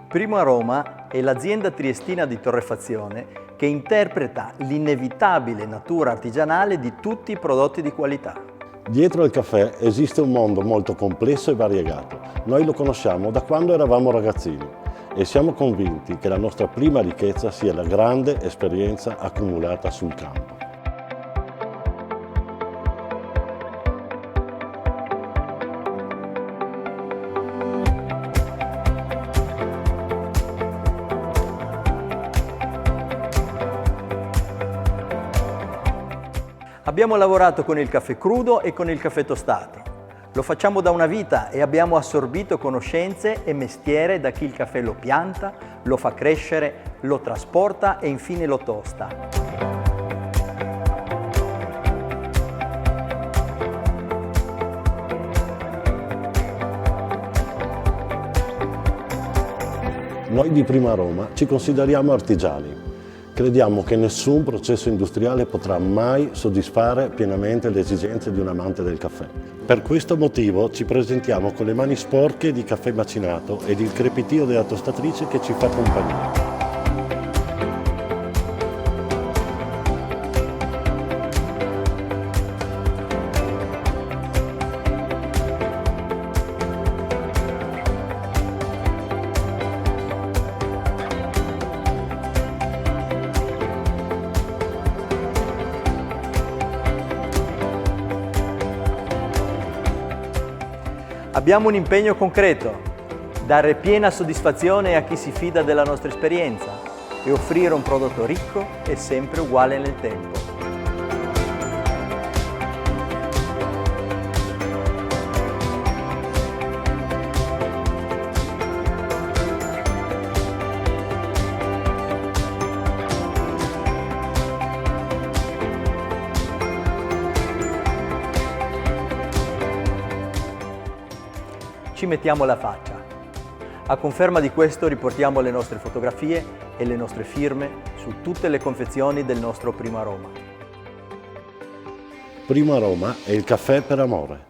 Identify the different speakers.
Speaker 1: Primo Aroma è l'azienda triestina di torrefazione che interpreta l'inevitabile natura artigianale di tutti i prodotti di qualità.
Speaker 2: Dietro al caffè esiste un mondo molto complesso e variegato. Noi lo conosciamo da quando eravamo ragazzini e siamo convinti che la nostra prima ricchezza sia la grande esperienza accumulata sul campo.
Speaker 1: Abbiamo lavorato con il caffè crudo e con il caffè tostato. Lo facciamo da una vita e abbiamo assorbito conoscenze e mestiere da chi il caffè lo pianta, lo fa crescere, lo trasporta e infine lo tosta.
Speaker 2: Noi di Primo Aroma ci consideriamo artigiani. Crediamo che nessun processo industriale potrà mai soddisfare pienamente le esigenze di un amante del caffè. Per questo motivo ci presentiamo con le mani sporche di caffè macinato ed il crepitio della tostatrice che ci fa compagnia.
Speaker 1: Abbiamo un impegno concreto: dare piena soddisfazione a chi si fida della nostra esperienza e offrire un prodotto ricco e sempre uguale nel tempo. Ci mettiamo la faccia. A conferma di questo riportiamo le nostre fotografie e le nostre firme su tutte le confezioni del nostro Primo Aroma.
Speaker 2: Primo Aroma è il caffè per amore.